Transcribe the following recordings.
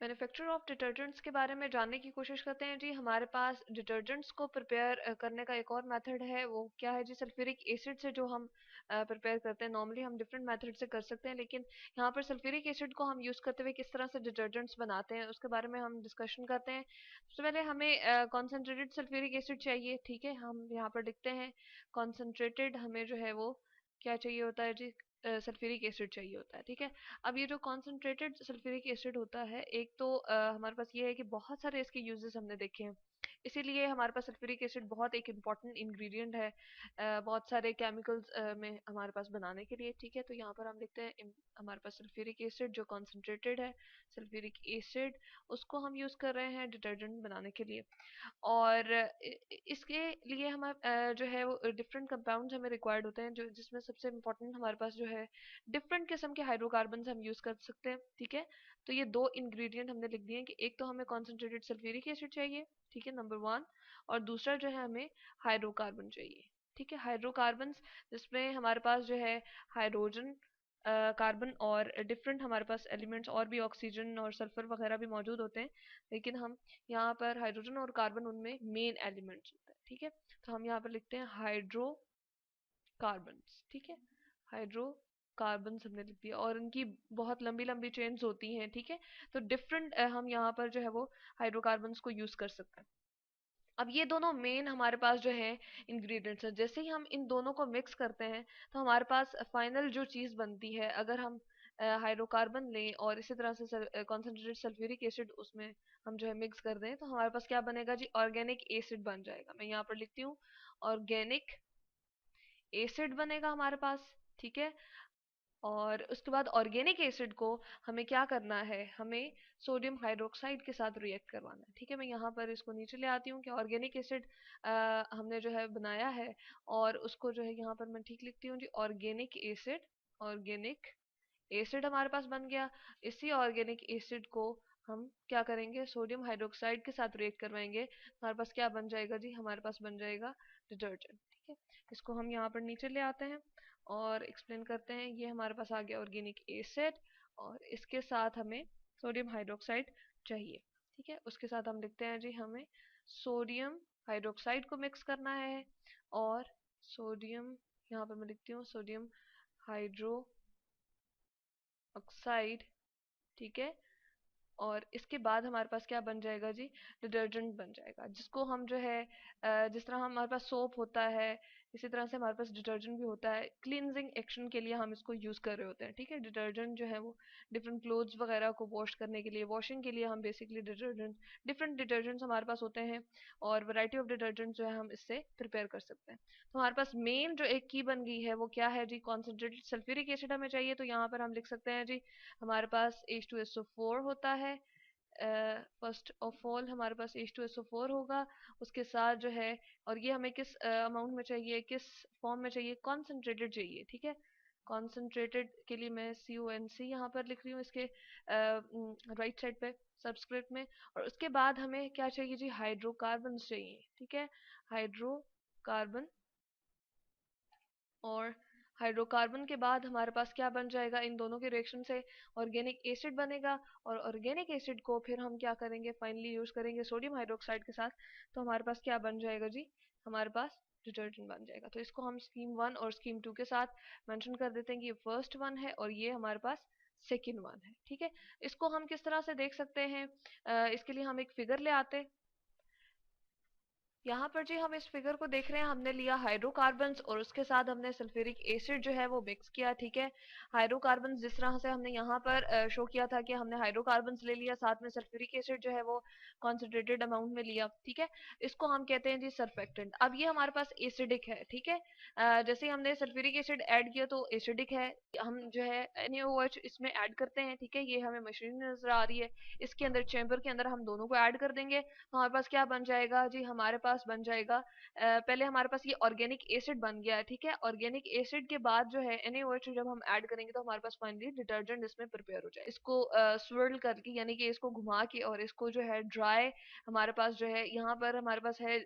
Manufacture of detergents के बारे में जानने की कोशिश करते हैं जी। हमारे पास डिटर्जेंट्स को प्रिपेयर करने का एक और मेथड है, वो क्या है जी? सल्फ्यूरिक एसिड से जो हम प्रिपेयर करते हैं। नॉर्मली हम डिफरेंट मेथड से कर सकते हैं, लेकिन यहाँ पर सल्फ्यूरिक एसिड को हम यूज़ करते हुए किस तरह से डिटर्जेंट्स बनाते हैं उसके बारे में हम डिस्कशन करते हैं। सबसे पहले हमें कॉन्सेंट्रेटेड सल्फ्यूरिक एसिड चाहिए, ठीक है। हम यहाँ पर लिखते हैं कॉन्सेंट्रेटेड, हमें जो है वो क्या चाहिए होता है जी? सल्फ्यूरिक एसिड चाहिए होता है, ठीक है। अब ये जो कॉन्सेंट्रेटेड सल्फ्यूरिक एसिड होता है, एक तो हमारे पास ये है कि बहुत सारे इसके यूजेस हमने देखे हैं, इसीलिए हमारे पास सल्फ्यूरिक एसिड बहुत एक इम्पॉर्टेंट इंग्रेडिएंट है बहुत सारे केमिकल्स में हमारे पास बनाने के लिए, ठीक है। तो यहाँ पर हम लिखते हैं हमारे पास सल्फ्यूरिक एसिड जो कॉन्सेंट्रेटेड है, सल्फ्यूरिक एसिड, उसको हम यूज़ कर रहे हैं डिटर्जेंट बनाने के लिए। और इसके लिए हम जो है वो डिफरेंट कंपाउंड्स हमें रिक्वायर्ड होते हैं, जो जिसमें सबसे इम्पोर्टेंट हमारे पास जो है डिफरेंट किस्म के हाइड्रोकार्बन्स हम यूज़ कर सकते हैं, ठीक है। तो ये दो इंग्रेडिएंट हमने लिख दिए हैं कि एक तो हमें कॉन्सेंट्रेटेड सल्फ्यूरिक एसिड चाहिए, ठीक है, नंबर वन। और दूसरा जो है हमें हाइड्रोकार्बन चाहिए, ठीक है। हाइड्रोकार्बन्स जिसमें हमारे पास जो है हाइड्रोजन कार्बन और डिफरेंट हमारे पास एलिमेंट्स और भी ऑक्सीजन और सल्फर वगैरह भी मौजूद होते हैं, लेकिन हम यहाँ पर हाइड्रोजन और कार्बन उनमें मेन एलिमेंट्स होते हैं, ठीक है। तो हम यहाँ पर लिखते हैं हाइड्रोकार्बन्स, ठीक है। हाइड्रोकार्बन्स हमने लिख दिया और उनकी बहुत लंबी लंबी चेन्स होती हैं, ठीक है। तो डिफरेंट हम यहाँ पर जो है वो हाइड्रोकार्बन्स को यूज कर सकते हैं। अब ये दोनों मेन हमारे पास जो है इंग्रेडिएंट्स हैं। जैसे ही हम इन दोनों को मिक्स करते हैं तो हमारे पास फाइनल जो चीज़ बनती है, अगर हम हाइड्रोकार्बन लें और इसी तरह से कॉन्सेंट्रेटेड सल्फ्यूरिक एसिड उसमें हम जो है मिक्स कर दें, तो हमारे पास क्या बनेगा जी? ऑर्गेनिक एसिड बन जाएगा। मैं यहाँ पर लिखती हूँ ऑर्गेनिक एसिड बनेगा हमारे पास, ठीक है। और उसके बाद ऑर्गेनिक एसिड को हमें क्या करना है? हमें सोडियम हाइड्रोक्साइड के साथ रिएक्ट करवाना है, ठीक है। मैं यहाँ पर इसको नीचे ले आती हूँ कि ऑर्गेनिक एसिड हमने जो है बनाया है, और उसको जो है यहाँ पर मैं ठीक लिखती हूँ जी, ऑर्गेनिक एसिड। ऑर्गेनिक एसिड हमारे पास बन गया। इसी ऑर्गेनिक एसिड को हम क्या करेंगे? सोडियम हाइड्रोक्साइड के साथ रिएक्ट करवाएंगे, हमारे पास क्या बन जाएगा जी? हमारे पास बन जाएगा डिटर्जेंट, ठीक है। इसको हम यहाँ पर नीचे ले आते हैं और एक्सप्लेन करते हैं। ये हमारे पास आ गया ऑर्गेनिक एसिड, और इसके साथ हमें सोडियम हाइड्रोक्साइड चाहिए, ठीक है। उसके साथ हम लिखते हैं जी, हमें सोडियम हाइड्रोक्साइड को मिक्स करना है, और सोडियम, यहाँ पर मैं लिखती हूँ सोडियम हाइड्रो ऑक्साइड, ठीक है। और इसके बाद हमारे पास क्या बन जाएगा जी? डिटर्जेंट बन जाएगा, जिसको हम जो है जिस तरह हमारे पास सोप होता है, इसी तरह से हमारे पास डिटर्जेंट भी होता है। क्लींजिंग एक्शन के लिए हम इसको यूज कर रहे होते हैं, ठीक है। डिटर्जेंट जो है वो डिफरेंट क्लोथ्स वगैरह को वॉश करने के लिए, वॉशिंग के लिए हम बेसिकली डिटर्जेंट, डिफरेंट डिटर्जेंट्स हमारे पास होते हैं, और वैरायटी ऑफ डिटर्जेंट जो है हम इससे प्रिपेयर कर सकते हैं। तो हमारे पास मेन जो एक की बन गई है वो क्या है जी? कॉन्सेंट्रेटेड सल्फ्यूरिक एसिड हमें चाहिए, तो यहाँ पर हम लिख सकते हैं जी, हमारे पास H2SO4 होता है। फर्स्ट ऑफ ऑल हमारे पास H2SO4 होगा, उसके साथ जो है, और ये हमें किस अमाउंट में चाहिए, किस फॉर्म में चाहिए? कॉन्सेंट्रेटेड चाहिए, ठीक है। कॉन्सेंट्रेटेड के लिए मैं CONC यहाँ पर लिख रही हूँ इसके राइट साइड पे सब्सक्रिप्ट में। और उसके बाद हमें क्या चाहिए जी? हाइड्रोकार्बन चाहिए, ठीक है। हाइड्रोकार्बन, और हाइड्रोकार्बन के बाद हमारे पास क्या बन जाएगा? इन दोनों के रिएक्शन से ऑर्गेनिक एसिड बनेगा, और ऑर्गेनिक एसिड को फिर हम क्या करेंगे? फाइनली यूज करेंगे सोडियम हाइड्रोक्साइड के साथ, तो हमारे पास क्या बन जाएगा जी? हमारे पास डिटर्जेंट बन जाएगा। तो इसको हम स्कीम वन और स्कीम टू के साथ मेंशन कर देते हैं कि ये फर्स्ट वन है और ये हमारे पास सेकेंड वन है, ठीक है। इसको हम किस तरह से देख सकते हैं? इसके लिए हम एक फिगर ले आते हैं। यहाँ पर जी हम इस फिगर को देख रहे हैं, हमने लिया हाइड्रोकार्बन्स और उसके साथ हमने सल्फ्यूरिक एसिड जो है वो मिक्स किया, ठीक है। हाइड्रोकार्बन्स जिस तरह से हमने यहाँ पर शो किया था कि हमने हाइड्रोकार्बन्स ले लिया, साथ में सल्फ्यूरिक एसिड जो है वो कॉन्सेंट्रेटेड अमाउंट में लिया, ठीक है। इसको हम कहते हैं जी सरफेक्टेंट। अब ये हमारे पास एसिडिक है, ठीक है। जैसे ही हमने सल्फ्यूरिक एसिड ऐड किया तो एसिडिक है, हम जो है NaOH इसमें ऐड करते हैं, ठीक है। ये हमें मशीन नजर आ रही है, इसके अंदर चैम्बर के अंदर हम दोनों को ऐड कर देंगे, हमारे पास क्या बन जाएगा जी? हमारे पास बन जाएगा पहले हमारे पास ये ऑर्गेनिक एसिड बन गया है, ठीक है। ऑर्गेनिक एसिड के बाद जो है NaOH जब हम ऐड करेंगे तो हमारे पास फाइनली डिटर्जेंट इसमें प्रिपेयर हो जाए। इसको स्विर्ल करके, यानी कि इसको घुमा के, और इसको जो है ड्राई, हमारे पास जो है यहाँ पर हमारे पास है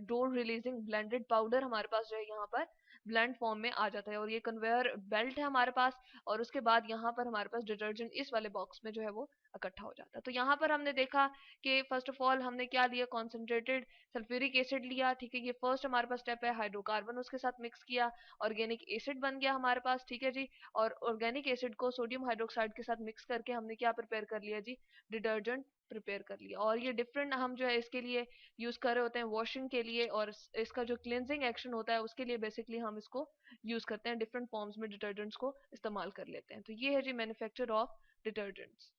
डोर रिलीजिंग ब्लेंडेड पाउडर हमारे पास जो है यहाँ पर ब्लेंड फॉर्म में आ जाता है, और ये कन्वेयर बेल्ट है हमारे पास, और उसके बाद यहाँ पर हमारे पास डिटर्जेंट इस वाले बॉक्स में जो है वो इकट्ठा हो जाता है। तो यहाँ पर हमने देखा कि फर्स्ट ऑफ ऑल हमने क्या लिया, कॉन्सेंट्रेटेड सल्फ्यूरिक एसिड लिया, ठीक है, ये फर्स्ट हमारे पास स्टेप है। हाइड्रोकार्बन उसके साथ मिक्स किया, ऑर्गेनिक एसिड बन गया हमारे पास, ठीक है जी। और ऑर्गेनिक एसिड को सोडियम हाइड्रोक्साइड के साथ मिक्स करके हमने क्या प्रिपेयर कर लिया जी, डिटर्जेंट प्रिपेयर कर लिया। और ये डिफरेंट हम जो है इसके लिए यूज कर रहे होते हैं वॉशिंग के लिए, और इसका जो क्लिनजिंग एक्शन होता है उसके लिए बेसिकली हम इसको यूज करते हैं, डिफरेंट फॉर्म्स में डिटर्जेंट्स को इस्तेमाल कर लेते हैं। तो ये है जी मैन्युफैक्चर ऑफ डिटर्जेंट्स।